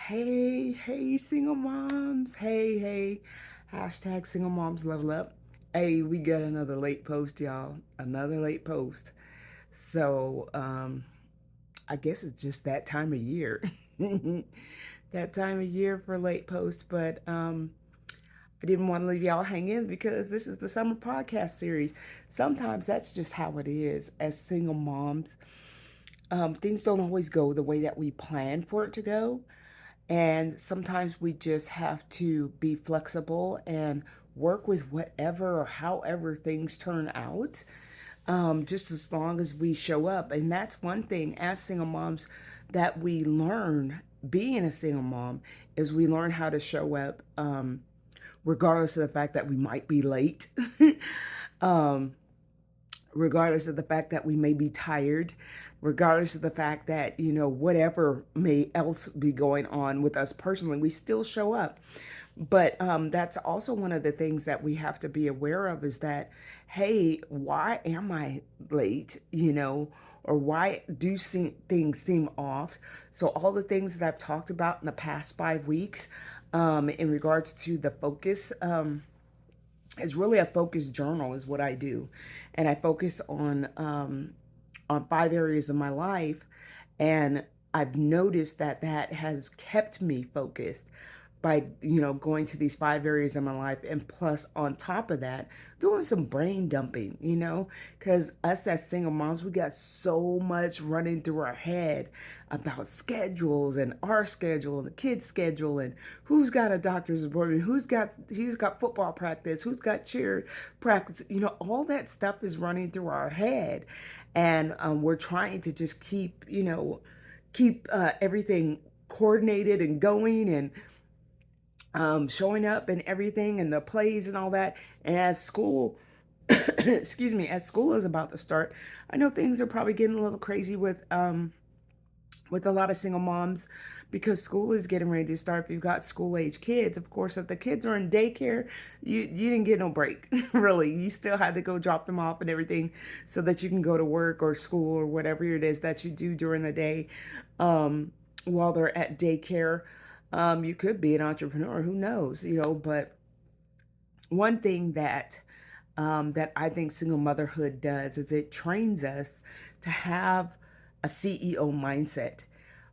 Hey, hey, single moms. Hey, hey. Hashtag single moms level up. Hey, we got another late post, y'all. Another late post. So, I guess it's just that time of year. That time of year for late post, but I didn't want to leave y'all hanging because this is the summer podcast series. Sometimes that's just how it is as single moms. Things don't always go the way that we plan for it to go. And sometimes we just have to be flexible and work with whatever or however things turn out, just as long as we show up. And that's one thing as single moms that we learn being a single mom is we learn how to show up, regardless of the fact that we might be late. um, Regardless of the fact that we may be tired, regardless of the fact that, whatever may else be going on with us personally, we still show up. But that's also one of the things that we have to be aware of is that, hey, why am I late? Or why do things seem off? So all the things that I've talked about in the past 5 weeks, in regards to the focus, it's really a focus journal is what I do, and I focus on 5 areas of my life, and I've noticed that that has kept me focused by going to these 5 areas of my life, and plus on top of that doing some brain dumping, because us as single moms, we got so much running through our head about schedules and our schedule and the kids schedule and who's got a doctor's appointment, who's got football practice, who's got cheer practice. All that stuff is running through our head, and we're trying to just keep everything coordinated and going, and showing up and everything, and the plays and all that. And as school, excuse me, as school is about to start, I know things are probably getting a little crazy with a lot of single moms because school is getting ready to start. If you've got school age kids, of course, if the kids are in daycare, you didn't get no break. Really, you still had to go drop them off and everything so that you can go to work or school or whatever it is that you do during the day, while they're at daycare. You could be an entrepreneur, who knows, but one thing that I think single motherhood does is it trains us to have a CEO mindset.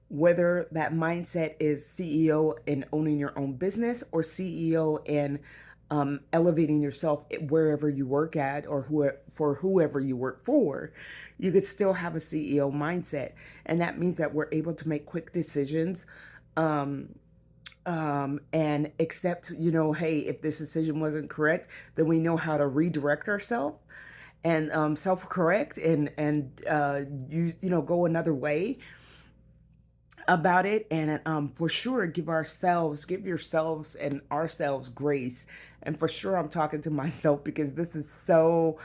Whether that mindset is CEO in owning your own business, or CEO in elevating yourself wherever you work at, or for whoever you work for, you could still have a CEO mindset. And that means that we're able to make quick decisions, um, and accept, hey, if this decision wasn't correct, then we know how to redirect ourselves and self-correct, and go another way about it. And for sure, give yourselves and ourselves grace. And for sure, I'm talking to myself because this is so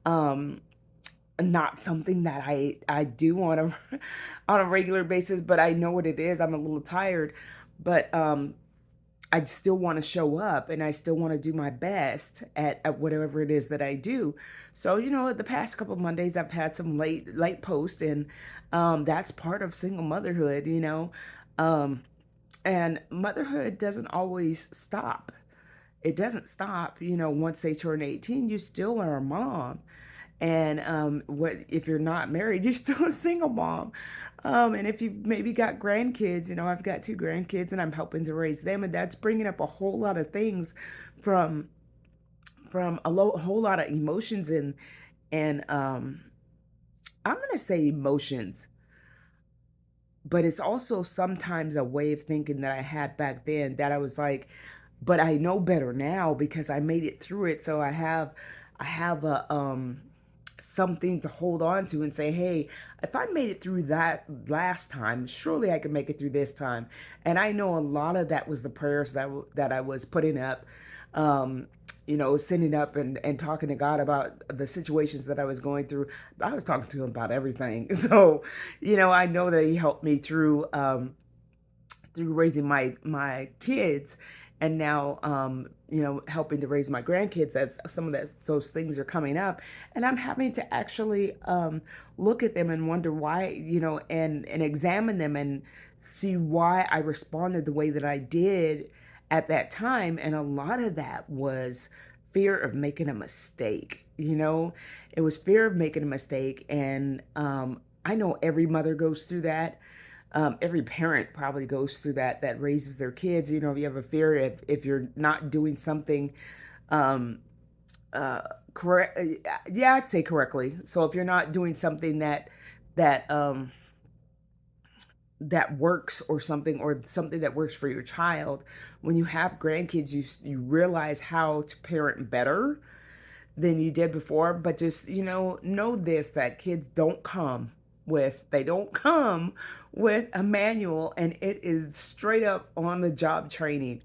um not something that I do on a on a regular basis, but I know what it is. I'm a little tired, but I still want to show up, and I still want to do my best at whatever it is that I do. So, the past couple of Mondays, I've had some late posts, and that's part of single motherhood, Um, and motherhood doesn't always stop. It doesn't stop, once they turn 18, you still are a mom. And what if you're not married, you're still a single mom. And if you've maybe got grandkids, I've got two grandkids and I'm helping to raise them, and that's bringing up a whole lot of things from whole lot of emotions, and I'm gonna say emotions, but it's also sometimes a way of thinking that I had back then that I was like, but I know better now because I made it through it. So I have a something to hold on to and say, hey, if I made it through that last time, surely I can make it through this time. And I know a lot of that was the prayers that I was putting up, um, sending up and talking to God about the situations that I was going through. I was talking to him about everything. So, I know that he helped me through raising my kids, and now helping to raise my grandkids. That's some of that those things are coming up, and I'm having to actually look at them and wonder why, and examine them and see why I responded the way that I did at that time. And a lot of that was fear of making a mistake. It was fear of making a mistake. And I know every mother goes through that. Every parent probably goes through that, that raises their kids. If you have a fear, if you're not doing something um, correct, yeah, I'd say correctly. So if you're not doing something that that works, or something that works for your child, when you have grandkids, you realize how to parent better than you did before. But just, know this, that kids don't come with a manual, and it is straight up on the job training.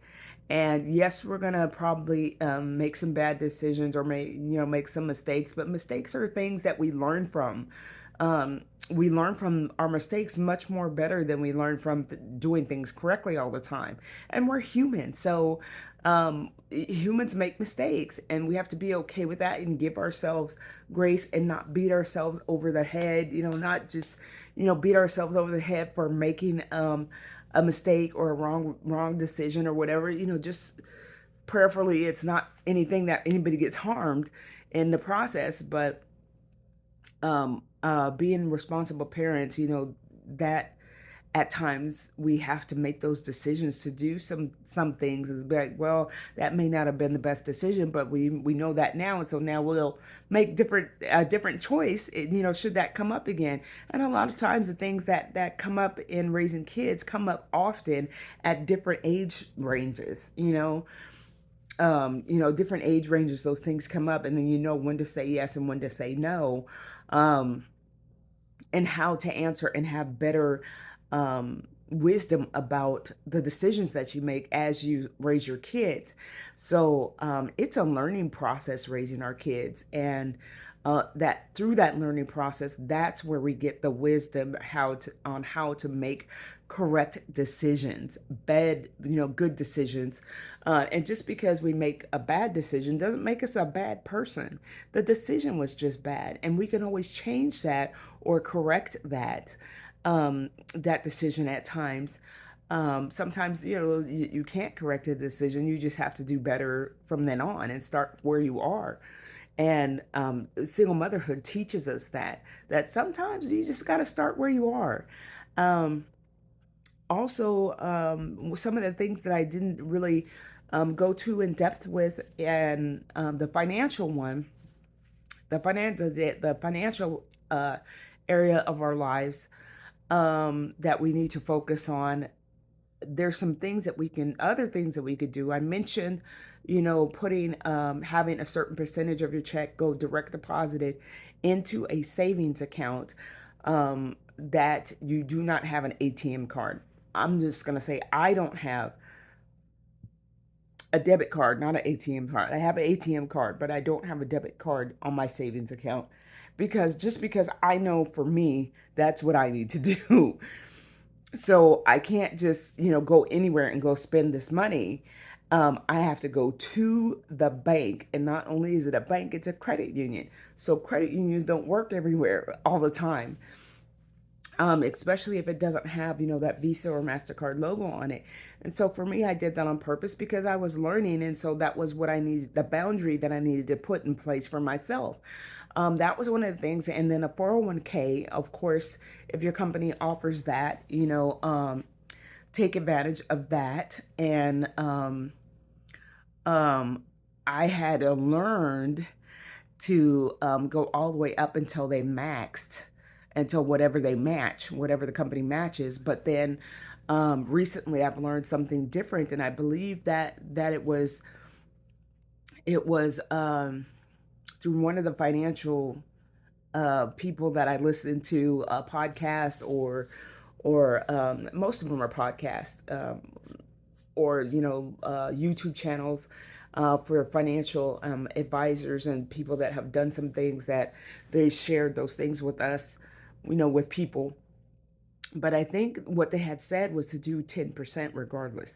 And yes, we're gonna probably make some bad decisions, or make some mistakes, but mistakes are things that we learn from. We learn from our mistakes much more better than we learn from doing things correctly all the time. And we're human, so humans make mistakes, and we have to be okay with that and give ourselves grace and not beat ourselves over the head. Not just beat ourselves over the head for making a mistake or a wrong decision or whatever. Just prayerfully, it's not anything that anybody gets harmed in the process. But being responsible parents, that at times we have to make those decisions to do some things. Is like, well, that may not have been the best decision, but we know that now, and so now we'll make different choice. Should that come up again? And a lot of times the things that come up in raising kids come up often at different age ranges. Different age ranges, those things come up, and then when to say yes and when to say no. Um, and how to answer and have better wisdom about the decisions that you make as you raise your kids. So it's a learning process raising our kids, and that through that learning process, that's where we get the wisdom how to make correct decisions, good decisions. And just because we make a bad decision doesn't make us a bad person. The decision was just bad, and we can always change that or correct that decision at times. Sometimes you can't correct a decision. You just have to do better from then on and start where you are. And single motherhood teaches us that sometimes you just got to start where you are. Um, Also, some of the things that I didn't really go too in depth with, and the financial one, the financial area of our lives, that we need to focus on. There's some things that other things that we could do. I mentioned, putting, having a certain percentage of your check go direct deposited into a savings account, that you do not have an ATM card. I'm just going to say, I don't have a debit card, not an ATM card. I have an ATM card, but I don't have a debit card on my savings account, because I know for me, that's what I need to do. So I can't just, go anywhere and go spend this money. I have to go to the bank. And not only is it a bank, it's a credit union. So credit unions don't work everywhere all the time. Especially if it doesn't have, that Visa or MasterCard logo on it. And so for me, I did that on purpose because I was learning. And so that was what I needed, the boundary that I needed to put in place for myself. That was one of the things. And then a 401k, of course, if your company offers that, take advantage of that. And I had learned to go all the way up until they maxed, until whatever they match, whatever the company matches. But then recently I've learned something different, and I believe that it was through one of the financial people that I listen to, a podcast, or most of them are podcasts, or YouTube channels for financial advisors and people that have done some things, that they shared those things with us, with people. But I think what they had said was to do 10% regardless.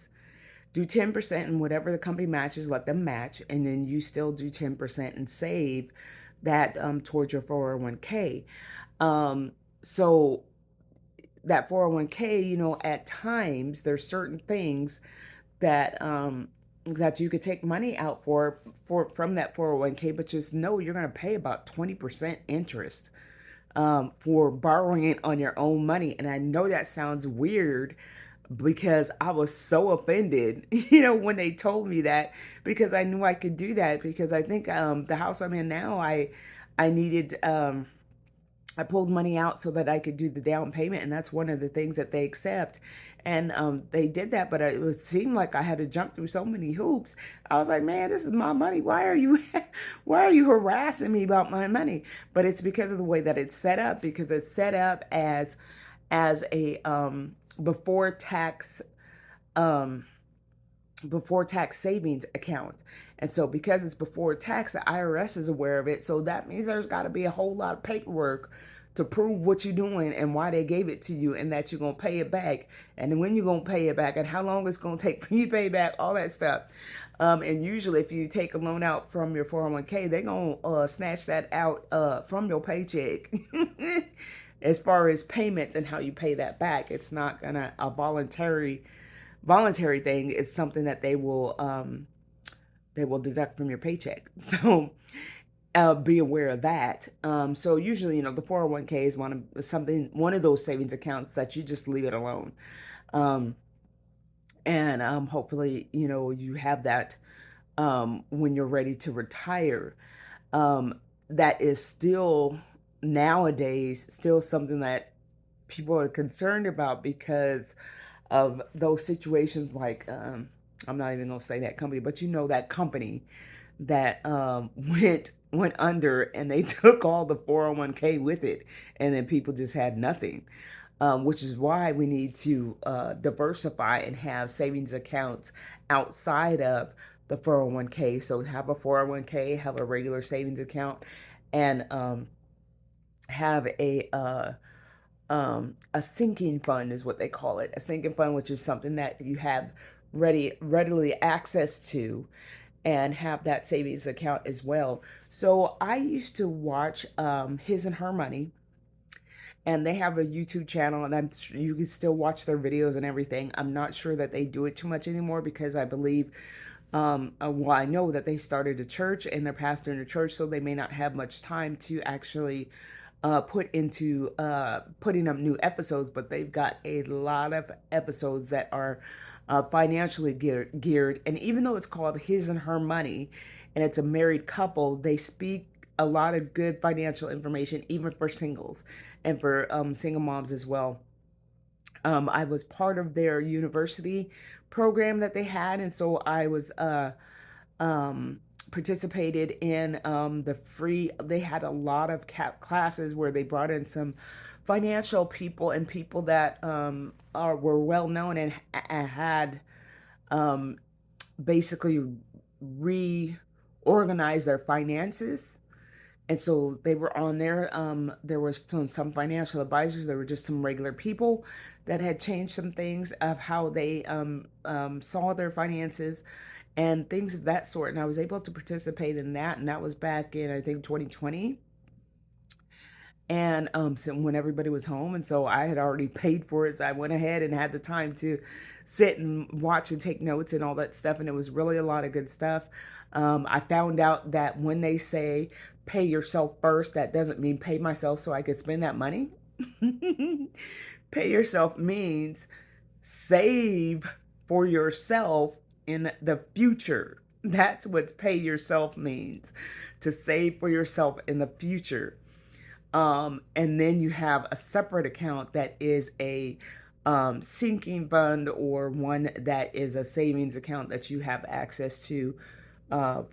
Do 10%, and whatever the company matches, let them match, and then you still do 10% and save that towards your 401k. So that 401k, at times there's certain things that that you could take money out for from that 401k, but just know you're going to pay about 20% interest for borrowing it on your own money. And I know that sounds weird because I was so offended, when they told me that, because I knew I could do that, because I think the house I'm in now, I needed I pulled money out so that I could do the down payment, and that's one of the things that they accept. And they did that, but it would seem like I had to jump through so many hoops. I was like, man, this is my money. Why are you, why are you harassing me about my money? But it's because of the way that it's set up. Because it's set up as a before tax um, before tax savings account. And so because it's before tax, the IRS is aware of it. So that means there's got to be a whole lot of paperwork to prove what you're doing and why they gave it to you, and that you're going to pay it back, and then when you're going to pay it back, and how long it's going to take for you to pay back, all that stuff. And usually if you take a loan out from your 401k, they're going to snatch that out from your paycheck. As far as payments and how you pay that back, it's not going to a voluntary thing. It's something that they will deduct from your paycheck. So be aware of that. So usually, the 401k is one of those savings accounts that you just leave it alone. Um, and hopefully, you have that when you're ready to retire. Um, that is still nowadays still something that people are concerned about because of those situations, like I'm not even gonna say that company, but that company that went under, and they took all the 401k with it, and then people just had nothing. Which is why we need to diversify and have savings accounts outside of the 401k. So have a 401k, have a regular savings account, and have a sinking fund is what they call it. A sinking fund, which is something that you have readily access to, and have that savings account as well. So I used to watch His and Her Money, and they have a YouTube channel, and you can still watch their videos and everything. I'm not sure that they do it too much anymore, because I believe, well, I know that they started a church and they're pastoring a church, so they may not have much time to actually put into putting up new episodes, but they've got a lot of episodes that are financially geared. And even though it's called His and Her Money, and it's a married couple, they speak a lot of good financial information, even for singles and for single moms as well. I was part of their university program that they had, and so I was um, participated in the free. They had a lot of classes where they brought in some financial people, and people that were well known, and had um, basically reorganized their finances. And so they were on there. There was some financial advisors. There were just some regular people that had changed some things of how they saw their finances and things of that sort. And I was able to participate in that. And that was back in, I think, 2020. And so when everybody was home, and so I had already paid for it, so I went ahead and had the time to sit and watch and take notes and all that stuff. And it was really a lot of good stuff. I found out that when they say pay yourself first, that doesn't mean pay myself so I could spend that money. Pay yourself means save for yourself in the future. That's what pay yourself means, to save for yourself in the future. And then you have a separate account that is a sinking fund, or one that is a savings account that you have access to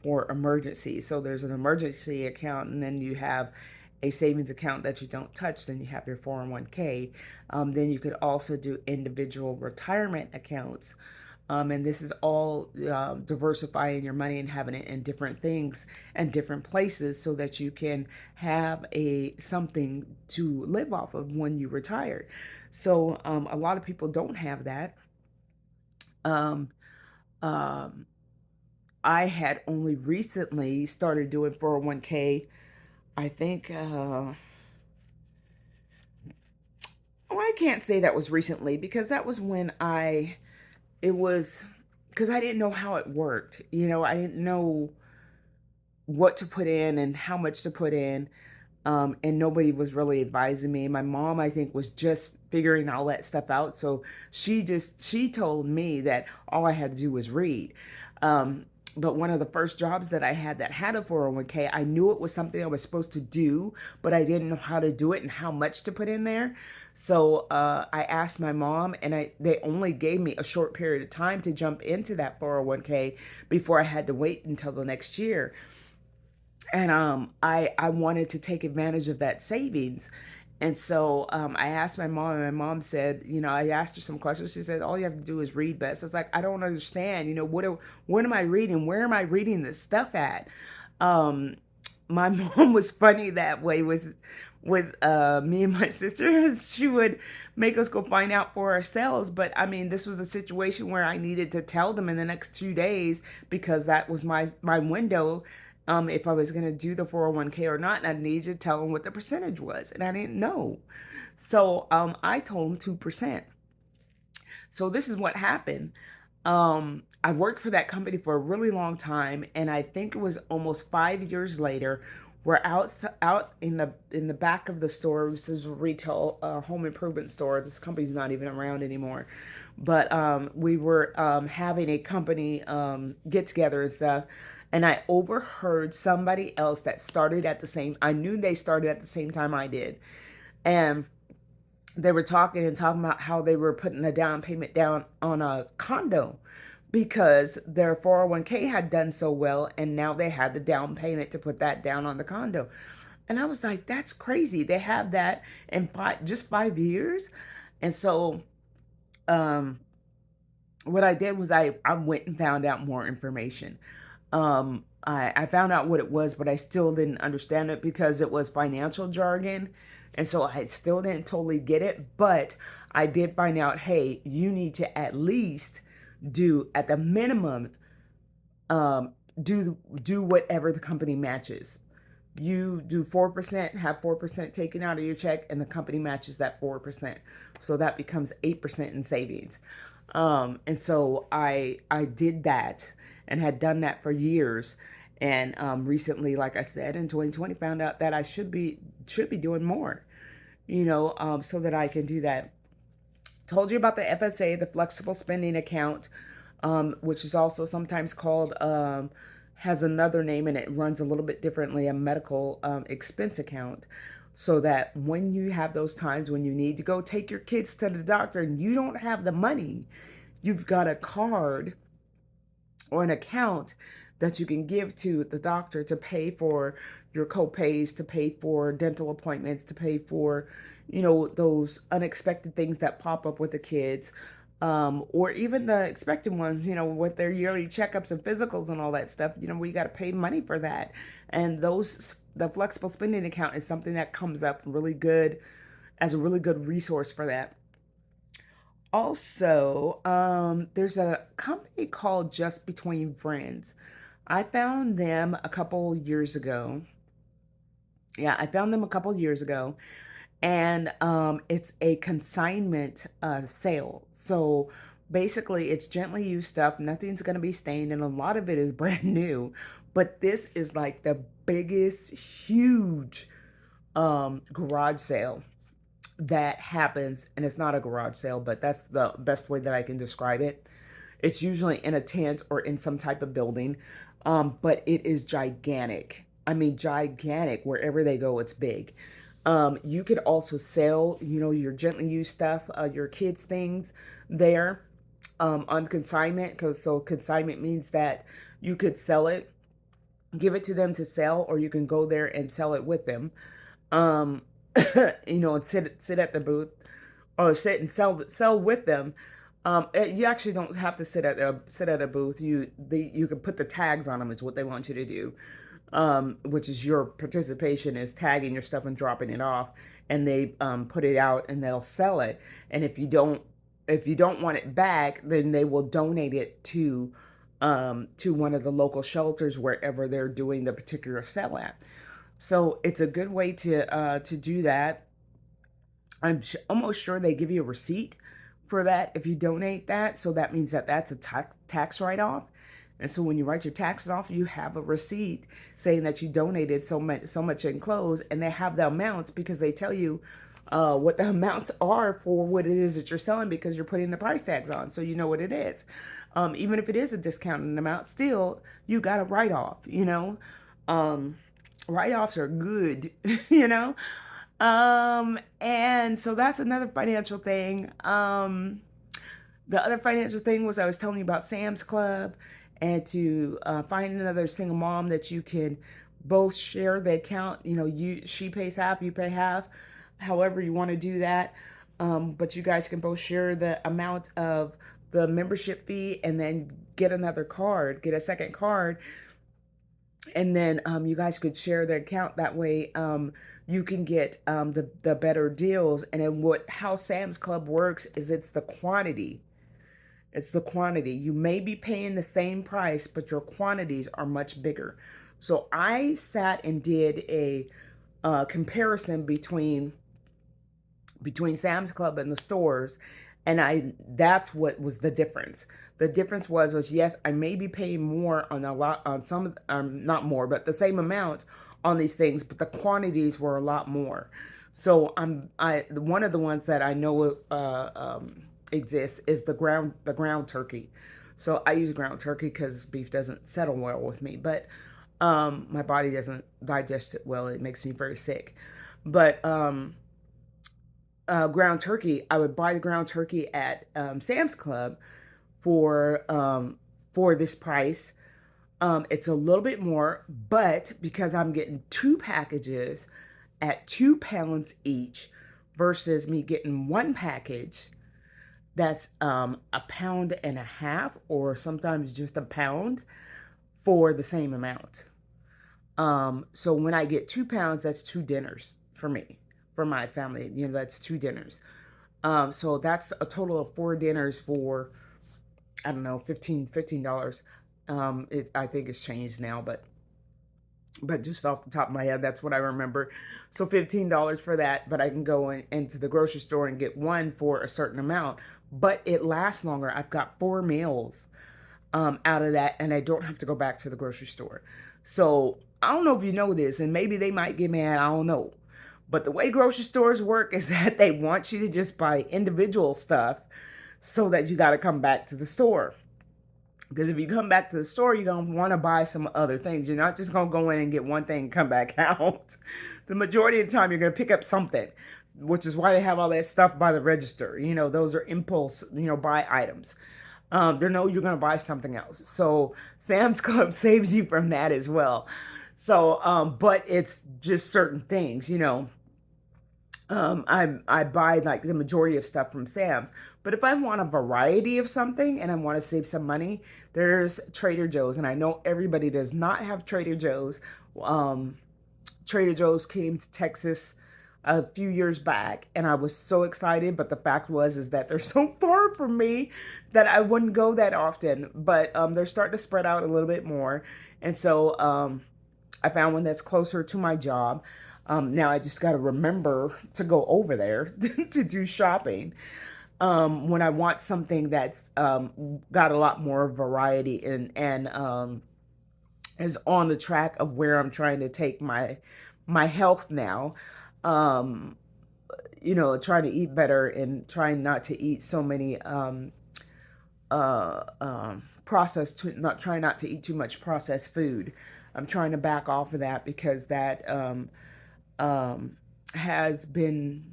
for emergencies. So there's an emergency account, and then you have a savings account that you don't touch. Then you have your 401k. Then you could also do individual retirement accounts. And this is all diversifying your money and having it in different things and different places, so that you can have something to live off of when you retire. So a lot of people don't have that. Um, um, I had only recently started doing 401k. I think Oh, I can't say that was recently because that was when it was, because I didn't know how it worked. I didn't know what to put in and how much to put in. And nobody was really advising me. My mom, I think, was just figuring all that stuff out. So she told me that all I had to do was read. Um, but one of the first jobs that I had that had a 401k, I knew it was something I was supposed to do, but I didn't know how to do it and how much to put in there. So I asked my mom, and they only gave me a short period of time to jump into that 401k before I had to wait until the next year. And I wanted to take advantage of that savings. And so I asked my mom, and my mom said, I asked her some questions. She said, all you have to do is read, Bess. It's like, I don't understand. What am I reading? Where am I reading this stuff at? Um, my mom was funny that way with me and my sister. She would make us go find out for ourselves. But I mean, this was a situation where I needed to tell them in the next 2 days because that was my window. If I was going to do the 401k or not, and I needed to tell them what the percentage was, and I didn't know. So I told them 2%. So this is what happened. I worked for that company for a really long time, and I think it was almost 5 years later. We're out in the back of the store. This is a retail home improvement store. This company's not even around anymore, but we were having a company get together and stuff. And I overheard somebody else that started at the same. I knew they started at the same time I did, and they were talking about how they were putting a down payment down on a condo because their 401k had done so well, and now they had the down payment to put that down on the condo. And I was like, that's crazy. They have that in just 5 years. And so um, what I did was I went and found out more information. I found out what it was, but I still didn't understand it because it was financial jargon. And so I still didn't totally get it. But I did find out, hey, you need to at least do, at the minimum, um, do whatever the company matches. You do 4%, have 4% taken out of your check, and the company matches that 4%. So that becomes 8% in savings. And so I did that and had done that for years. And recently, like I said, in 2020, found out that I should be doing more, so that I can do that. Told you about the FSA, the flexible spending account, which is also sometimes called, has another name, and it runs a little bit differently, a medical expense account. So that when you have those times when you need to go take your kids to the doctor and you don't have the money, you've got a card or an account that you can give to the doctor to pay for your co-pays, to pay for dental appointments, to pay for, those unexpected things that pop up with the kids, or even the expected ones, with their yearly checkups and physicals and all that stuff. We got to pay money for that. And the flexible spending account is something that comes up really good as a really good resource for that. Also, there's a company called Just Between Friends. I found them a couple years ago. Yeah, I found them a couple years ago, and it's a consignment sale. So basically, it's gently used stuff. Nothing's going to be stained, and a lot of it is brand new. But this is like the biggest, huge garage sale that happens, and it's not a garage sale, but that's the best way that I can describe it. It's usually in a tent or in some type of building, but it is gigantic. I mean, gigantic. Wherever they go, it's big. You could also sell, your gently used stuff, your kids' things there on consignment. Because so consignment means that you could sell it, give it to them to sell, or you can go there and sell it with them. Um, and sit at the booth or sit and sell with them. You actually don't have to sit at a booth. You can put the tags on them. Is what they want you to do, which is your participation is tagging your stuff and dropping it off, and they put it out and they'll sell it. And if you don't want it back, then they will donate it to one of the local shelters wherever they're doing the particular sale at. So it's a good way to do that. almost sure they give you a receipt for that if you donate that. So that means that that's a tax write-off. And so when you write your taxes off, you have a receipt saying that you donated so much in clothes, and they have the amounts because they tell you what the amounts are for what it is that you're selling because you're putting the price tags on, so you know what it is. Even if it is a discounted amount, still you got a write off. Um, Write-offs are good. you know. And so that's another financial thing. The other financial thing was I was telling you about Sam's Club, and to find another single mom that you can both share the account. She pays half, you pay half, however you want to do that. But you guys can both share the amount of the membership fee, and then get another card, get a second card, and then you guys could share the account that way. You can get the better deals. And then how Sam's Club works is it's the quantity. You may be paying the same price, but your quantities are much bigger. So I sat and did a comparison between Sam's Club and the stores, and that's what was the difference. The difference was yes, I may be paying more on a lot on some, not more, but the same amount on these things, but the quantities were a lot more. So I one of the ones that I know exists is the ground turkey. So I use ground turkey because beef doesn't settle well with me, but my body doesn't digest it well. It makes me very sick. But ground turkey, I would buy the ground turkey at Sam's Club for this price. It's a little bit more, but because I'm getting two packages at £2 each versus me getting one package that's a pound and a half, or sometimes just a pound for the same amount. So when I get £2, that's two dinners for me, for my family. That's two dinners. So that's a total of four dinners for, I don't know, $15. I think it's changed now, but just off the top of my head, that's what I remember. So $15 for that, but I can go into the grocery store and get one for a certain amount, but it lasts longer. I've got four meals out of that, and I don't have to go back to the grocery store. So I don't know if you know this, and maybe they might get mad, I don't know. But the way grocery stores work is that they want you to just buy individual stuff so that you got to come back to the store. Because if you come back to the store, you're going to want to buy some other things. You're not just going to go in and get one thing and come back out. The majority of the time, you're going to pick up something, which is why they have all that stuff by the register. Those are impulse, buy items. They know you're going to buy something else. So Sam's Club saves you from that as well. So, but it's just certain things. I buy like the majority of stuff from Sam's. But if I want a variety of something and I want to save some money, there's Trader Joe's. And I know everybody does not have Trader Joe's. Trader Joe's came to Texas a few years back, and I was so excited. But the fact is that they're so far from me that I wouldn't go that often. But they're starting to spread out a little bit more, and so I found one that's closer to my job. Now I just got to remember to go over there to do shopping when I want something that's got a lot more variety and is on the track of where I'm trying to take my health now. Um, trying to eat better and trying not to eat so many not trying not to eat too much processed food. I'm trying to back off of that because that um, has been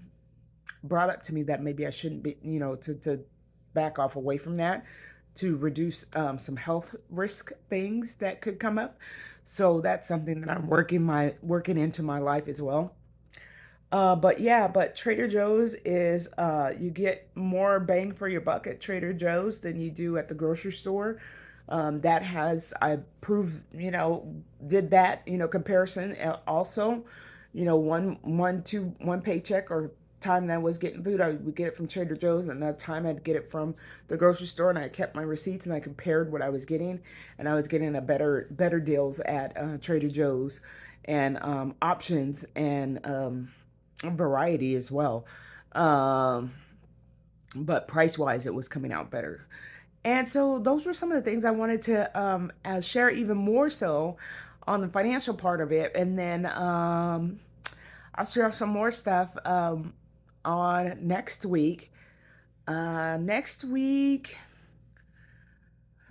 brought up to me that maybe I shouldn't be, to back off away from that to reduce some health risk things that could come up. So that's something that I'm working into my life as well. But Trader Joe's is you get more bang for your buck at Trader Joe's than you do at the grocery store. That has I proved did that comparison also. One paycheck or time that I was getting food, I would get it from Trader Joe's, and another time I'd get it from the grocery store, and I kept my receipts and I compared what I was getting, and I was getting a better deals at Trader Joe's, and options and variety as well. Um, but price wise, it was coming out better. And so those were some of the things I wanted to share even more so on the financial part of it. And then I'll share some more stuff on next week. Next week,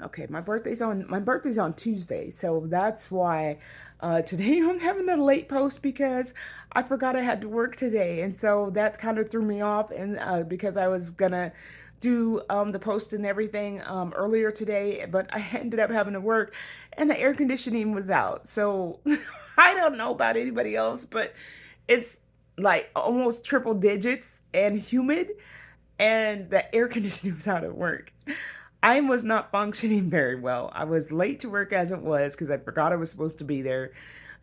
okay, my birthday's on Tuesday, so that's why today I'm having a late post because I forgot I had to work today, and so that kind of threw me off. And because I was gonna do the post and everything earlier today, but I ended up having to work, and the air conditioning was out. So I don't know about anybody else, but it's like almost triple digits and humid, and the air conditioning was out at work. I was not functioning very well. I was late to work as it was because I forgot I was supposed to be there.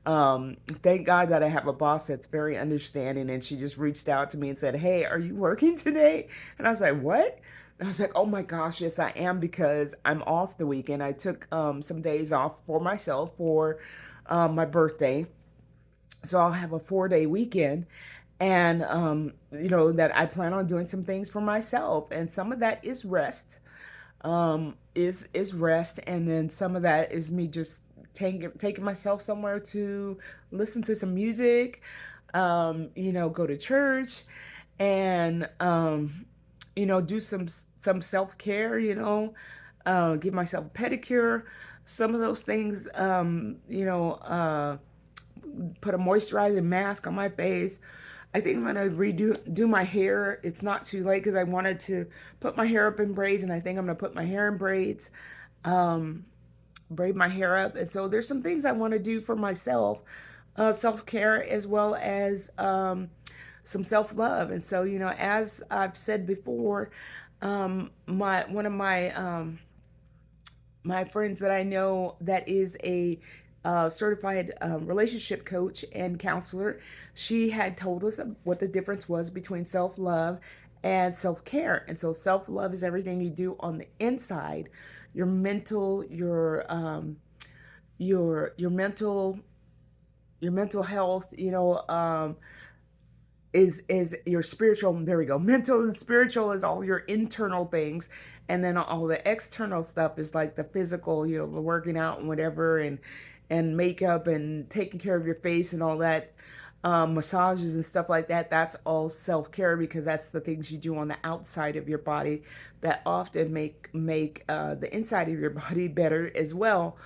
Thank God that I have a boss that's very understanding, and she just reached out to me and said, "Hey, are you working today?" And I was like, "What?" And I was like, "Oh my gosh, yes, I am because I'm off the weekend. I took some days off for myself for my birthday, so I'll have a 4-day weekend." And that I plan on doing some things for myself, and some of that is rest, is rest, and then some of that is me just taking myself somewhere to listen to some music, go to church, and do some self-care, give myself a pedicure, some of those things, put a moisturizing mask on my face. I think I'm gonna do my hair. It's not too late because I wanted to put my hair up in braids, and I think I'm gonna put my hair in braids, um, braid my hair up. And so there's some things I want to do for myself, self care as well as some self love. And so as I've said before, my one of my friends that I know that is a certified relationship coach and counselor, she had told us what the difference was between self love and self care. And so, self love is everything you do on the inside, your mental, your mental health. Is your spiritual, there we go, mental and spiritual is all your internal things, and then all the external stuff is like the physical, the working out and whatever, and makeup and taking care of your face and all that, massages and stuff like that. That's all self-care because that's the things you do on the outside of your body that often make the inside of your body better as well.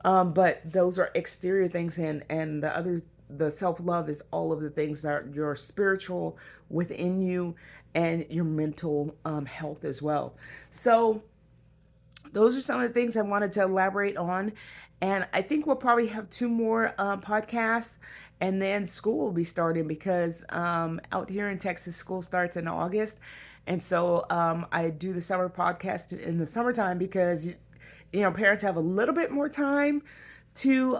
But those are exterior things, and the self love is all of the things that are your spiritual within you and your mental health as well. So those are some of the things I wanted to elaborate on. And I think we'll probably have two more podcasts, and then school will be starting because out here in Texas, school starts in August. And so I do the summer podcast in the summertime because parents have a little bit more time to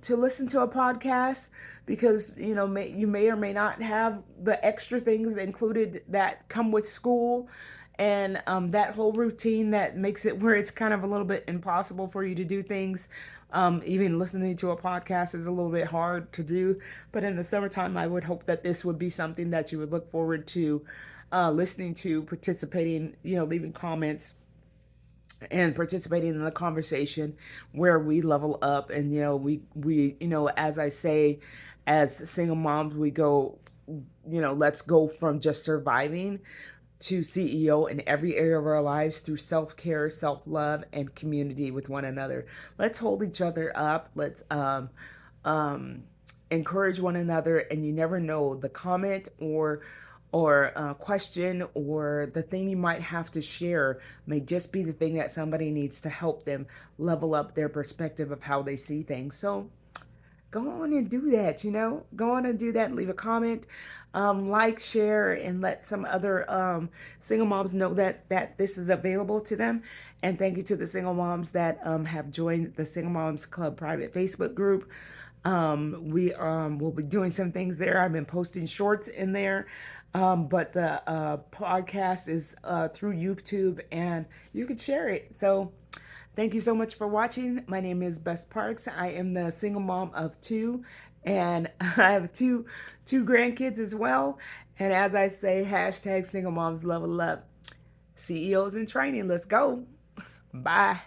listen to a podcast because you may or may not have the extra things included that come with school, and that whole routine that makes it where it's kind of a little bit impossible for you to do things. Even listening to a podcast is a little bit hard to do, but in the summertime I would hope that this would be something that you would look forward to listening to, participating, leaving comments and participating in the conversation where we level up. And we as I say, as single moms, we go, let's go from just surviving to CEO in every area of our lives through self-care, self-love, and community with one another. Let's hold each other up. Let's um, encourage one another. And you never know, the comment or question or the thing you might have to share may just be the thing that somebody needs to help them level up their perspective of how they see things. So go on and do that, go on and do that and leave a comment, like, share, and let some other single moms know that this is available to them. And thank you to the single moms that have joined the Single Moms Club private Facebook group. We will be doing some things there. I've been posting shorts in there, but the podcast is through YouTube, and you can share it. So thank you so much for watching. My name is Bess Parks. I am the single mom of two, and I have two grandkids as well. And as I say, hashtag single moms level up. CEOs in training. Let's go. Bye.